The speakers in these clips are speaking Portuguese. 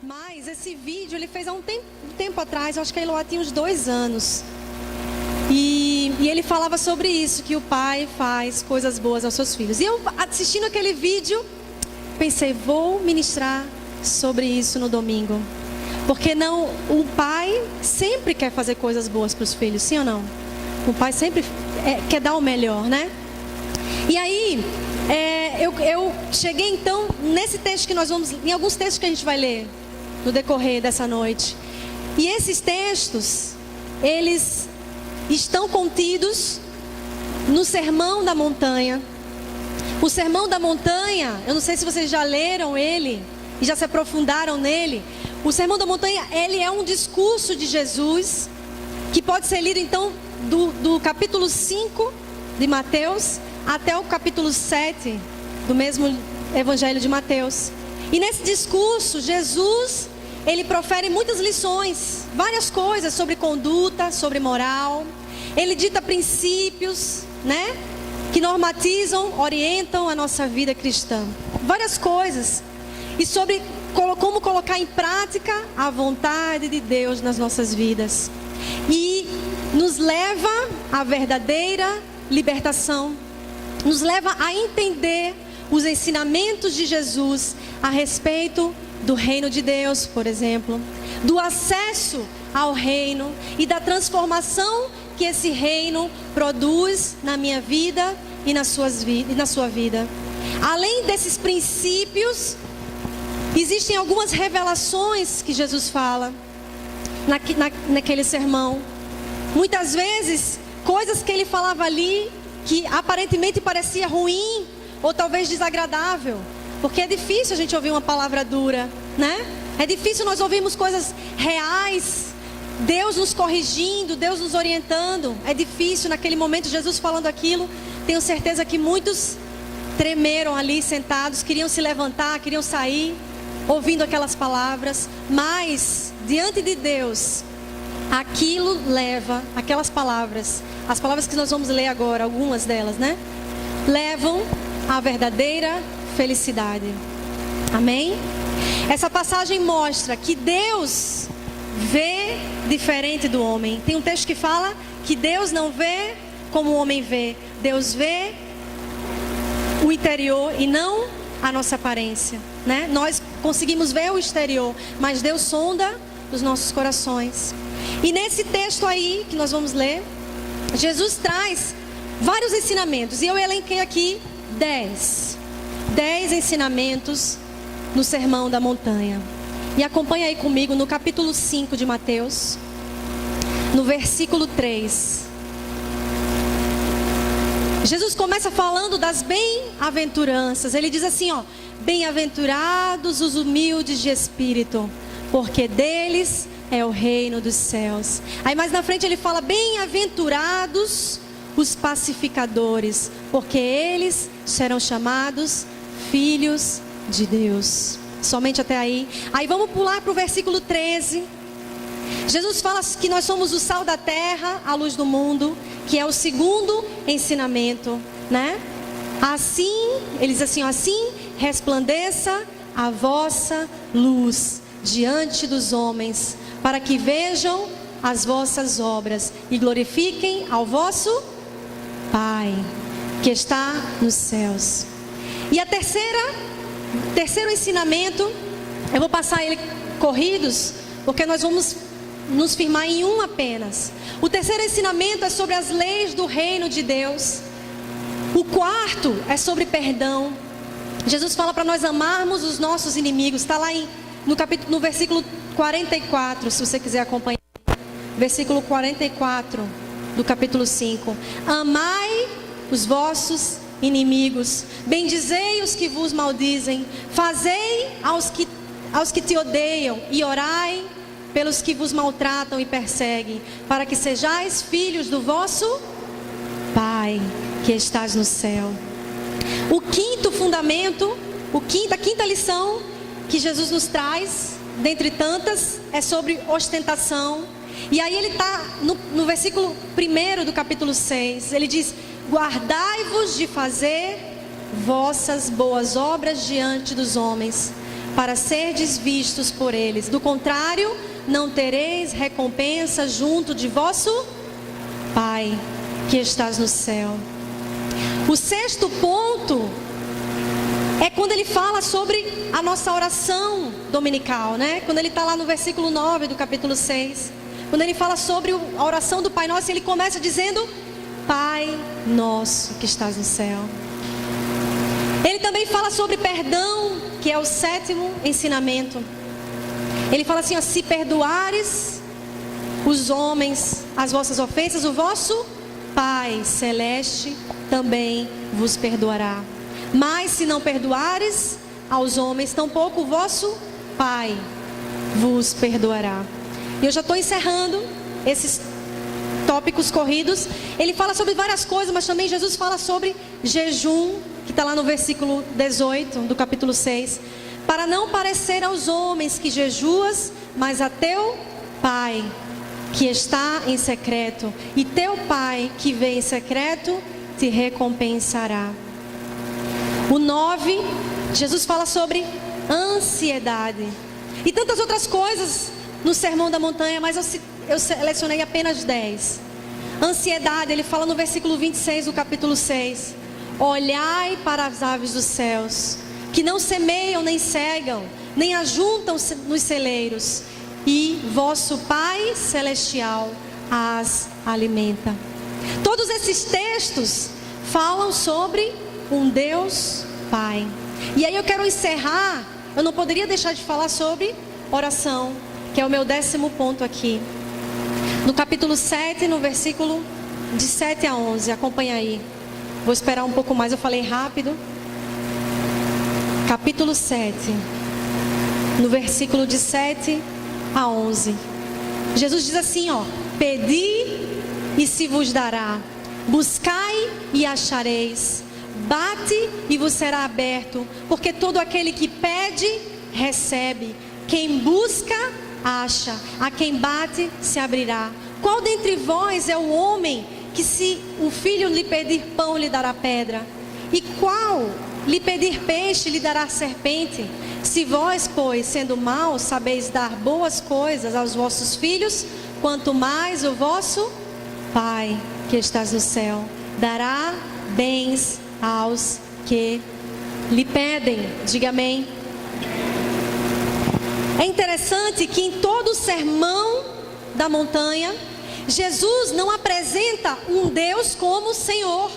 Mas esse vídeo ele fez há um tempo atrás, eu acho que a Eloá tinha uns 2 anos. E ele falava sobre isso, que o pai faz coisas boas aos seus filhos. E eu, assistindo aquele vídeo, pensei, vou ministrar sobre isso no domingo. Porque não, o pai sempre quer fazer coisas boas para os filhos, sim ou não? O pai sempre quer dar o melhor, né? E aí, eu cheguei então nesse texto que nós vamos, em alguns textos que a gente vai ler no decorrer dessa noite. E esses textos, eles estão contidos no Sermão da Montanha. O Sermão da Montanha, eu não sei se vocês já leram ele e já se aprofundaram nele. O Sermão da Montanha, ele é um discurso de Jesus que pode ser lido então do capítulo 5 de Mateus até o capítulo 7 do mesmo Evangelho de Mateus. E nesse discurso, Jesus, ele profere muitas lições, várias coisas sobre conduta, sobre moral. Ele dita princípios, né, que normatizam, orientam a nossa vida cristã. Várias coisas. E sobre como colocar em prática a vontade de Deus nas nossas vidas. E nos leva à verdadeira libertação. Nos leva a entender os ensinamentos de Jesus a respeito do reino de Deus, por exemplo, do acesso ao reino e da transformação que esse reino produz na minha vida e na sua vida. Além desses princípios, existem algumas revelações que Jesus fala naquele sermão. Muitas vezes, coisas que ele falava ali que aparentemente parecia ruim ou talvez desagradável, porque é difícil a gente ouvir uma palavra dura, né? É difícil nós ouvirmos coisas reais, Deus nos corrigindo, Deus nos orientando. É difícil naquele momento, Jesus falando aquilo. Tenho certeza que muitos tremeram ali sentados, queriam se levantar, queriam sair, ouvindo aquelas palavras. Mas diante de Deus, aquilo leva, aquelas palavras, as palavras que nós vamos ler agora, algumas delas, né, levam à verdadeira felicidade. Amém? Essa passagem mostra que Deus vê diferente do homem. Tem um texto que fala que Deus não vê como o homem vê. Deus vê o interior e não a nossa aparência, né? Nós conseguimos ver o exterior, mas Deus sonda os nossos corações. E nesse texto aí que nós vamos ler, Jesus traz vários ensinamentos. E eu elenquei aqui 10 ensinamentos no Sermão da Montanha. E acompanha aí comigo no capítulo 5 de Mateus, no versículo 3. Jesus começa falando das bem-aventuranças. Ele diz assim, ó: bem-aventurados os humildes de espírito, porque deles é o reino dos céus. Aí mais na frente ele fala: bem-aventurados os pacificadores, porque eles serão chamados filhos de Deus. Somente até aí. Aí vamos pular para o versículo 13. Jesus fala que nós somos o sal da terra, a luz do mundo, que é o segundo ensinamento, né? Assim, ele diz assim, assim resplandeça a vossa luz diante dos homens, para que vejam as vossas obras e glorifiquem ao vosso Pai, que está nos céus. E a terceiro ensinamento, eu vou passar ele corridos, porque nós vamos nos firmar em um apenas. O terceiro ensinamento é sobre as leis do reino de Deus. O quarto é sobre perdão. Jesus fala para nós amarmos os nossos inimigos. Está lá no versículo 44, se você quiser acompanhar. Versículo 44 do capítulo 5. Amai os vossos inimigos, bendizei os que vos maldizem, fazei aos que te odeiam e orai pelos que vos maltratam e perseguem, para que sejais filhos do vosso Pai que estás no céu. O quinto fundamento, a quinta lição que Jesus nos traz, dentre tantas, é sobre ostentação. E aí ele está no versículo 1 do capítulo 6, ele diz: guardai-vos de fazer vossas boas obras diante dos homens, para serdes vistos por eles. Do contrário, não tereis recompensa junto de vosso Pai, que estás no céu. O sexto ponto é quando ele fala sobre a nossa oração dominical, né? Quando ele está lá no versículo 9 do capítulo 6. Quando ele fala sobre a oração do Pai Nosso, ele começa dizendo: Pai Nosso que estás no céu. Ele também fala sobre perdão, que é o sétimo ensinamento. Ele fala assim, ó: se perdoares os homens as vossas ofensas, o vosso Pai Celeste também vos perdoará. Mas se não perdoares aos homens, tampouco o vosso Pai vos perdoará. E eu já estou encerrando esses tópicos corridos. Ele fala sobre várias coisas, mas também Jesus fala sobre jejum, que está lá no versículo 18 do capítulo 6. Para não parecer aos homens que jejuas, mas a teu Pai que está em secreto, e teu Pai que vê em secreto te recompensará. O 9, Jesus fala sobre ansiedade e tantas outras coisas no Sermão da Montanha, mas eu selecionei apenas 10. Ansiedade, ele fala no versículo 26 do capítulo 6: olhai para as aves dos céus, que não semeiam, nem cegam, nem ajuntam nos celeiros, e vosso Pai Celestial as alimenta. Todos esses textos falam sobre um Deus Pai. E aí eu quero encerrar, eu não poderia deixar de falar sobre oração, que é o meu 10º ponto aqui. No capítulo 7, no versículo de 7 a 11, acompanha aí. Vou esperar um pouco mais, eu falei rápido. Capítulo 7, no versículo de 7 a 11. Jesus diz assim, ó: pedi e se vos dará, buscai e achareis, bate e vos será aberto, porque todo aquele que pede, recebe, quem busca, acha, a quem bate, se abrirá. Qual dentre vós é o homem que, se o filho lhe pedir pão, lhe dará pedra? E qual lhe pedir peixe, lhe dará serpente? Se vós, pois, sendo maus, sabeis dar boas coisas aos vossos filhos, quanto mais o vosso Pai que estás no céu dará bens aos que lhe pedem. Diga amém. É interessante que em todo o sermão da montanha, Jesus não apresenta um Deus como Senhor.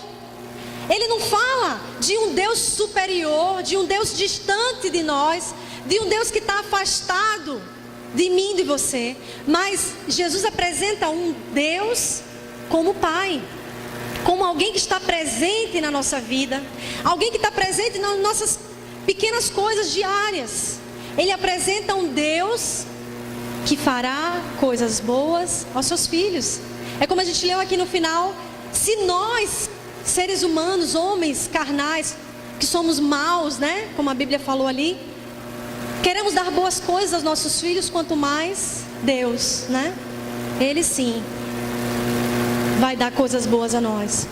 Ele não fala de um Deus superior, de um Deus distante de nós, de um Deus que está afastado de mim e de você. Mas Jesus apresenta um Deus como Pai, como alguém que está presente na nossa vida, alguém que está presente nas nossas pequenas coisas diárias. Ele apresenta um Deus que fará coisas boas aos seus filhos. É como a gente leu aqui no final: se nós, seres humanos, homens carnais, que somos maus, né? Como a Bíblia falou ali, queremos dar boas coisas aos nossos filhos, quanto mais Deus, né? Ele sim vai dar coisas boas a nós.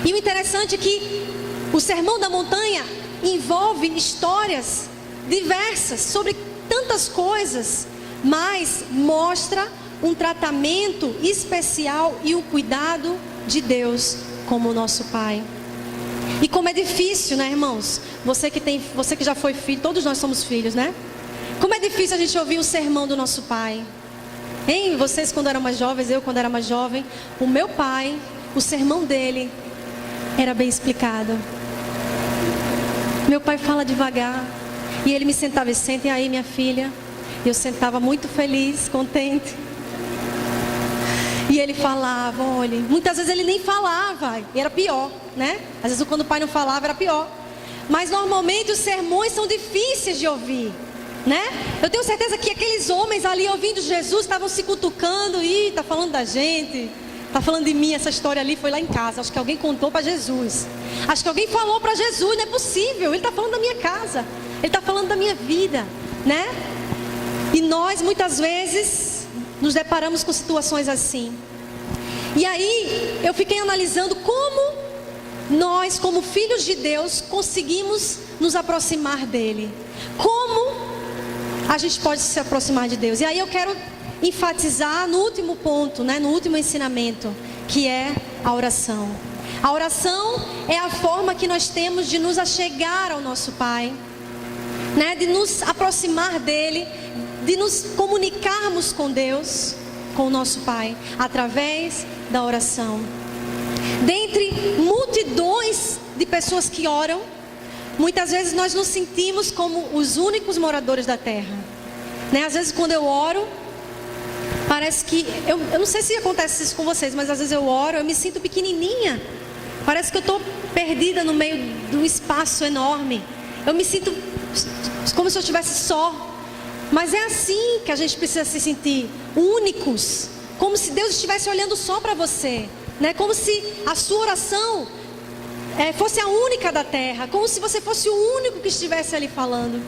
E o interessante é que o Sermão da Montanha envolve histórias diversas sobre tantas coisas, mas mostra um tratamento especial e o cuidado de Deus como o nosso Pai. E como é difícil, né, irmãos? Você que já foi filho, todos nós somos filhos, né? Como é difícil a gente ouvir o sermão do nosso pai. Hein? Vocês quando eram mais jovens, eu quando era mais jovem, o meu pai, o sermão dele era bem explicado. Meu pai fala devagar, e ele me sentava e senta, e aí minha filha, eu sentava muito feliz, contente. E ele falava, olha, muitas vezes ele nem falava, e era pior, né? Às vezes quando o pai não falava era pior. Mas normalmente os sermões são difíceis de ouvir, né? Eu tenho certeza que aqueles homens ali ouvindo Jesus estavam se cutucando, e tá falando da gente, tá falando de mim, essa história ali foi lá em casa, acho que alguém contou para Jesus. Acho que alguém falou para Jesus, não é possível, ele tá falando da minha casa, ele tá falando da minha vida, né? E nós muitas vezes nos deparamos com situações assim. E aí eu fiquei analisando como nós, como filhos de Deus, conseguimos nos aproximar dele. Como a gente pode se aproximar de Deus. E aí eu quero enfatizar no último ponto, né, no último ensinamento, que é a oração. A oração é a forma que nós temos de nos achegar ao nosso Pai, né, de nos aproximar dele, de nos comunicarmos com Deus, com o nosso Pai, através da oração. Dentre multidões de pessoas que oram, muitas vezes nós nos sentimos como os únicos moradores da terra, né? Às vezes quando eu oro, parece que, eu não sei se acontece isso com vocês, mas às vezes eu oro, eu me sinto pequenininha. Parece que eu estou perdida no meio do espaço enorme. Eu me sinto como se eu estivesse só. Mas é assim que a gente precisa se sentir, únicos. Como se Deus estivesse olhando só para você, né? Como se a sua oração fosse a única da terra. Como se você fosse o único que estivesse ali falando.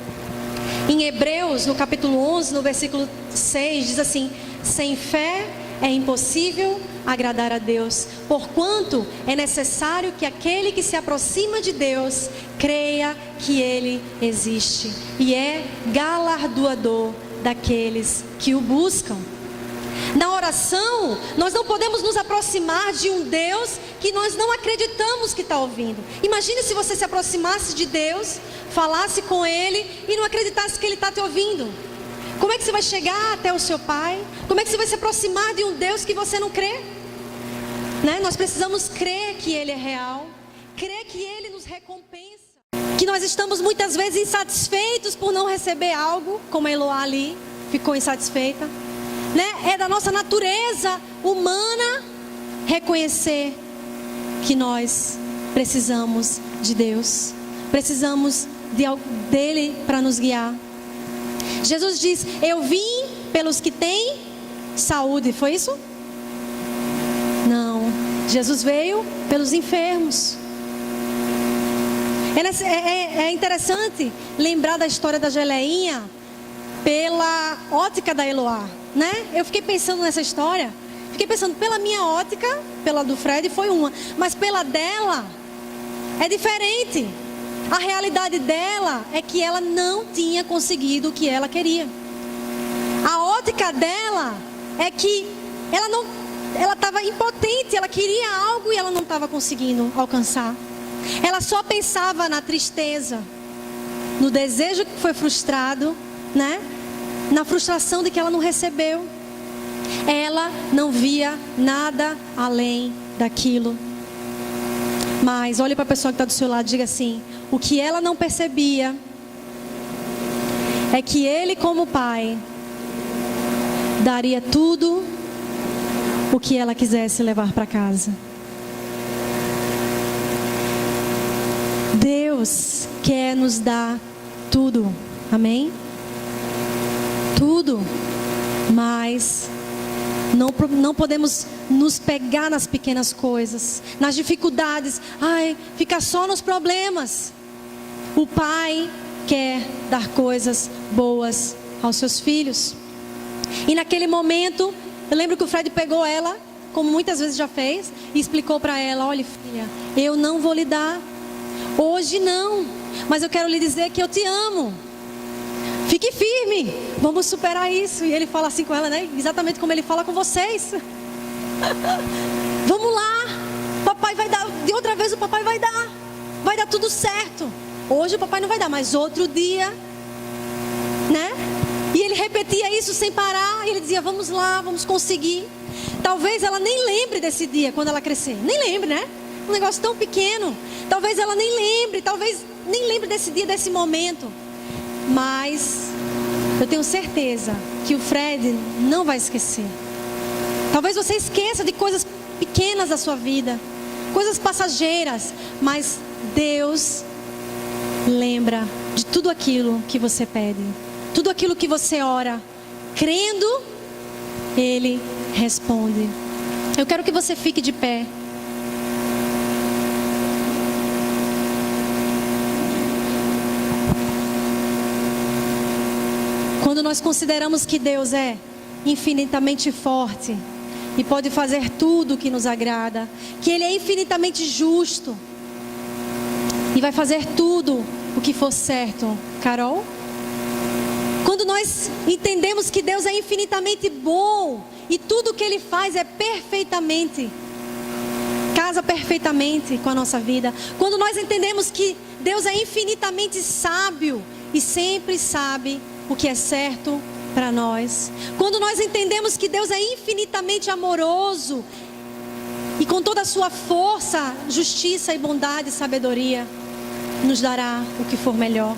Em Hebreus, no capítulo 11, no versículo 6, diz assim: sem fé é impossível agradar a Deus, porquanto é necessário que aquele que se aproxima de Deus creia que Ele existe e é galardoador daqueles que o buscam. Na oração, nós não podemos nos aproximar de um Deus que nós não acreditamos que está ouvindo. Imagine se você se aproximasse de Deus, falasse com Ele e não acreditasse que Ele está te ouvindo. Como é que você vai chegar até o seu Pai? Como é que você vai se aproximar de um Deus que você não crê? Né? Nós precisamos crer que Ele é real, crer que Ele nos recompensa, que nós estamos muitas vezes insatisfeitos por não receber algo, como a Eloá ali ficou insatisfeita, né? É da nossa natureza humana reconhecer que nós precisamos de Deus, precisamos dele para nos guiar. Jesus diz: eu vim pelos que têm saúde, foi isso? Não, Jesus veio pelos enfermos. É interessante lembrar da história da geleinha pela ótica da Eloá, né? Eu fiquei pensando nessa história, fiquei pensando, pela minha ótica, pela do Fred foi uma, mas pela dela é diferente. A realidade dela é que ela não tinha conseguido o que ela queria. A ótica dela é que ela estava impotente, ela queria algo e ela não estava conseguindo alcançar. Ela só pensava na tristeza, no desejo que foi frustrado, né? Na frustração de que ela não recebeu. Ela não via nada além daquilo. Mas olhe para a pessoa que está do seu lado e diga assim: o que ela não percebia é que Ele, como Pai, daria tudo o que ela quisesse levar para casa. Deus quer nos dar tudo, amém? Tudo, mas não podemos nos pegar nas pequenas coisas, nas dificuldades, ficar só nos problemas. O Pai quer dar coisas boas aos seus filhos. E naquele momento, eu lembro que o Fred pegou ela, como muitas vezes já fez, e explicou para ela: olha, filha, eu não vou lhe dar hoje não, mas eu quero lhe dizer que eu te amo. Fique firme, vamos superar isso. E ele fala assim com ela, né? Exatamente como ele fala com vocês. Vamos lá, papai vai dar. De outra vez o papai vai dar tudo certo. Hoje o papai não vai dar, mas outro dia, né? E ele repetia isso sem parar. E ele dizia: vamos lá, vamos conseguir. Talvez ela nem lembre desse dia quando ela crescer. Nem lembre, né? Um negócio tão pequeno. Talvez ela nem lembre. Talvez nem lembre desse dia, desse momento. Mas eu tenho certeza que o Fred não vai esquecer. Talvez você esqueça de coisas pequenas da sua vida, coisas passageiras, mas Deus lembra de tudo aquilo que você pede, tudo aquilo que você ora, crendo, Ele responde. Eu quero que você fique de pé. Quando nós consideramos que Deus é infinitamente forte e pode fazer tudo o que nos agrada, que Ele é infinitamente justo e vai fazer tudo o que for certo. Carol? Quando nós entendemos que Deus é infinitamente bom e tudo que Ele faz é perfeitamente, casa perfeitamente com a nossa vida. Quando nós entendemos que Deus é infinitamente sábio e sempre sabe o que é certo para nós. Quando nós entendemos que Deus é infinitamente amoroso e com toda a sua força, justiça e bondade e sabedoria nos dará o que for melhor.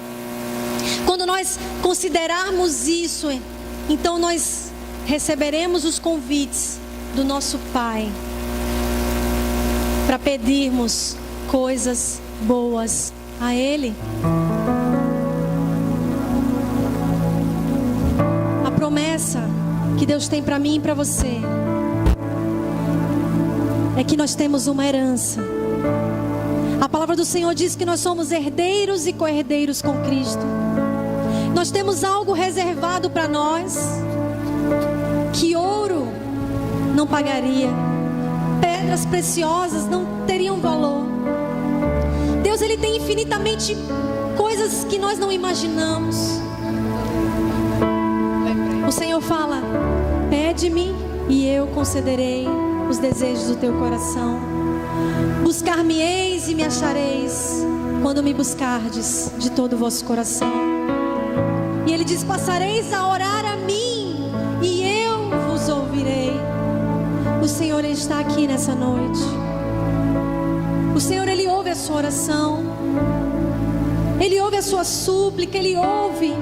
Quando nós considerarmos isso, então nós receberemos os convites do nosso Pai para pedirmos coisas boas a Ele. A promessa que Deus tem para mim e para você é que nós temos uma herança. A palavra do Senhor diz que nós somos herdeiros e co-herdeiros com Cristo. Nós temos algo reservado para nós que ouro não pagaria, pedras preciosas não teriam valor. Deus, Ele tem infinitamente coisas que nós não imaginamos. O Senhor fala: pede-me e eu concederei os desejos do teu coração. Buscar-me-eis e me achareis, quando me buscardes de todo o vosso coração. E Ele diz: passareis a orar a mim e eu vos ouvirei. O Senhor está aqui nessa noite. O Senhor, Ele ouve a sua oração, Ele ouve a sua súplica, Ele ouve.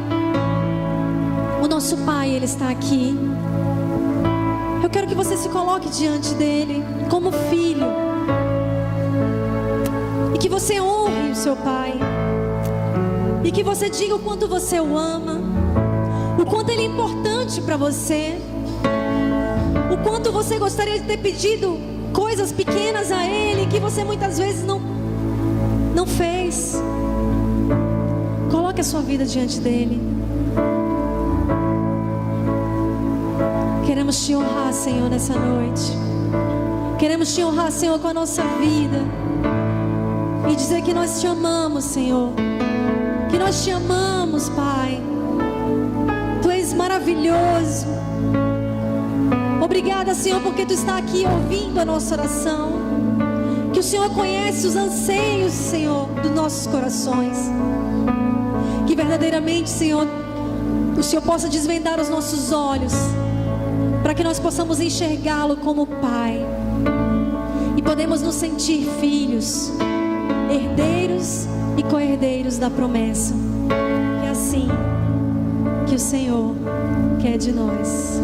O nosso Pai, Ele está aqui. Eu quero que você se coloque diante dEle como filho e que você honre o seu Pai e que você diga o quanto você o ama, o quanto Ele é importante para você, o quanto você gostaria de ter pedido coisas pequenas a Ele que você muitas vezes não fez. Coloque a sua vida diante dEle. Queremos te honrar, Senhor, nessa noite. Queremos te honrar, Senhor, com a nossa vida e dizer que nós te amamos, Senhor, que nós te amamos, Pai. Tu és maravilhoso. Obrigada, Senhor, porque Tu está aqui ouvindo a nossa oração. Que o Senhor conhece os anseios, Senhor, dos nossos corações. Que verdadeiramente, Senhor, o Senhor possa desvendar os nossos olhos, para que nós possamos enxergá-lo como Pai e podemos nos sentir filhos, herdeiros e co-herdeiros da promessa. É assim que o Senhor quer de nós.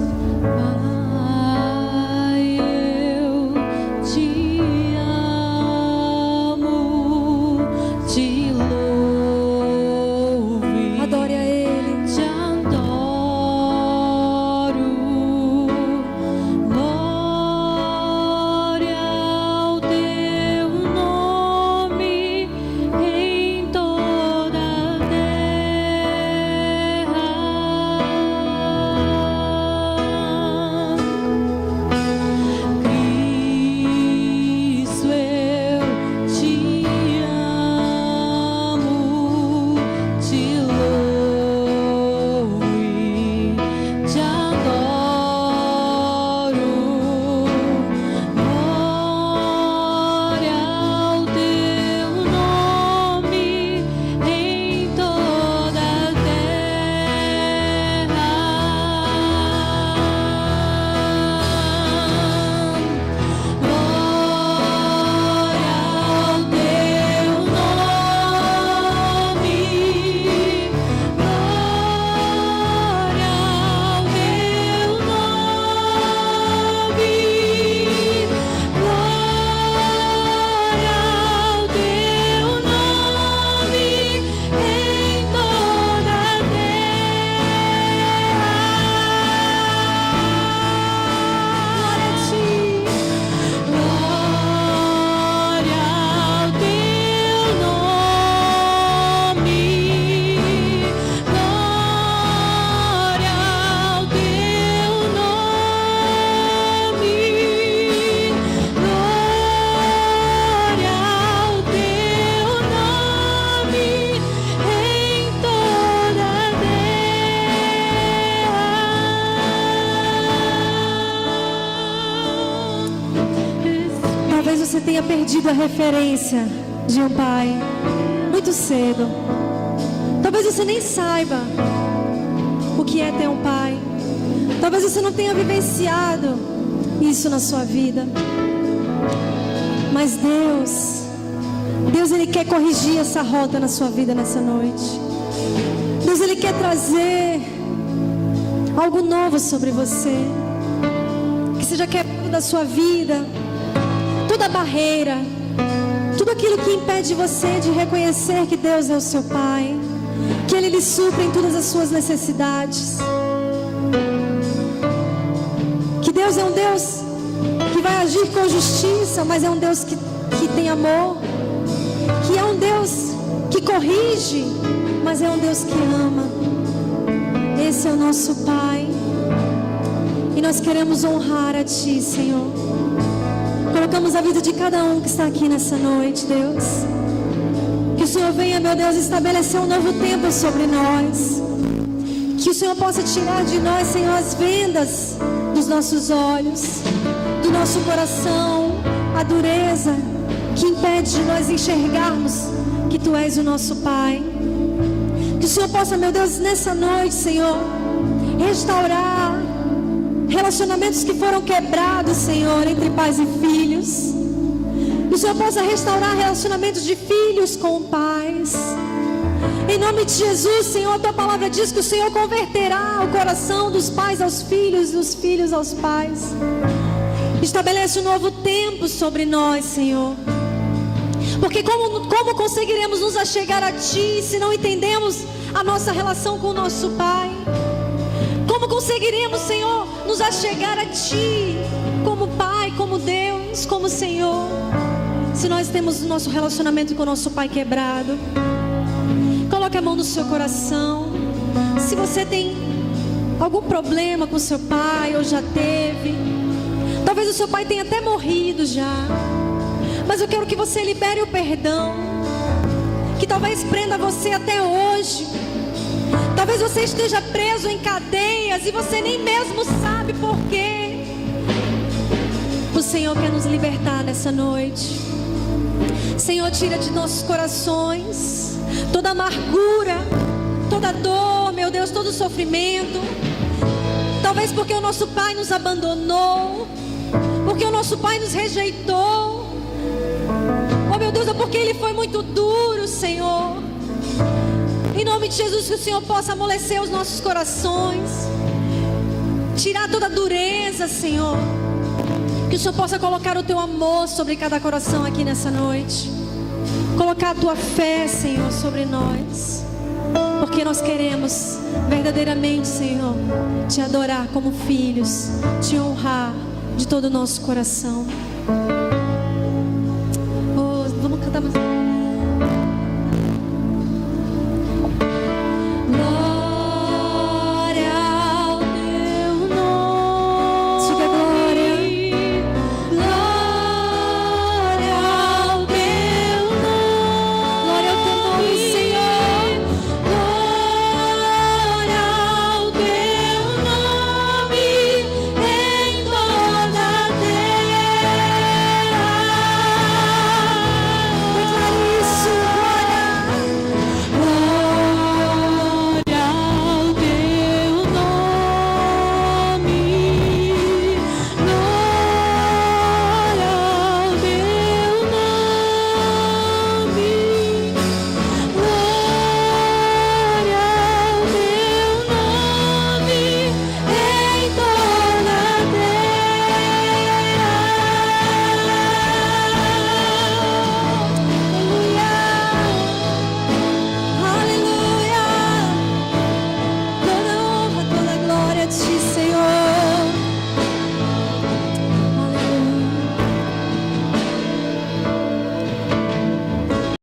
você tenha perdido a referência de um pai muito cedo. Talvez você nem saiba o que é ter um pai. Talvez você não tenha vivenciado isso na sua vida. Mas Deus Ele quer corrigir essa rota na sua vida nessa noite. Deus Ele quer trazer algo novo sobre você, que seja quebrado da sua vida toda barreira, tudo aquilo que impede você de reconhecer que Deus é o seu Pai, que Ele lhe supre em todas as suas necessidades, que Deus é um Deus que vai agir com justiça, mas é um Deus que tem amor, que é um Deus que corrige, mas é um Deus que ama. Esse é o nosso Pai, e nós queremos honrar a Ti, Senhor. Colocamos a vida de cada um que está aqui nessa noite, Deus. Que o Senhor venha, meu Deus, estabelecer um novo tempo sobre nós. Que o Senhor possa tirar de nós, Senhor, as vendas dos nossos olhos, do nosso coração, a dureza que impede de nós enxergarmos que Tu és o nosso Pai. Que o Senhor possa, meu Deus, nessa noite, Senhor, restaurar relacionamentos que foram quebrados, Senhor, entre pais e filhos. Que o Senhor possa restaurar relacionamentos de filhos com pais. Em nome de Jesus, Senhor, a Tua palavra diz que o Senhor converterá o coração dos pais aos filhos, dos filhos aos pais. Estabelece um novo tempo sobre nós, Senhor. Porque como conseguiremos nos achegar a Ti se não entendemos a nossa relação com o nosso Pai? Como conseguiremos, Senhor, nos achegar a Ti como Pai, como Deus, como Senhor, se nós temos o nosso relacionamento com o nosso Pai quebrado? Coloque a mão no seu coração. Se você tem algum problema com seu pai ou já teve, talvez o seu pai tenha até morrido já, mas eu quero que você libere o perdão, que talvez prenda você até hoje. Talvez você esteja preso em cadeias e você nem mesmo sabe por quê. O Senhor quer nos libertar nessa noite. Senhor, tira de nossos corações toda amargura, toda dor, meu Deus, todo sofrimento. Talvez porque o nosso pai nos abandonou, porque o nosso pai nos rejeitou. Oh, meu Deus, é porque ele foi muito duro, Senhor. Em nome de Jesus, que o Senhor possa amolecer os nossos corações, tirar toda a dureza, Senhor. Que o Senhor possa colocar o Teu amor sobre cada coração aqui nessa noite. Colocar a Tua fé, Senhor, sobre nós. Porque nós queremos verdadeiramente, Senhor, Te adorar como filhos, Te honrar de todo o nosso coração. Oh, vamos cantar mais.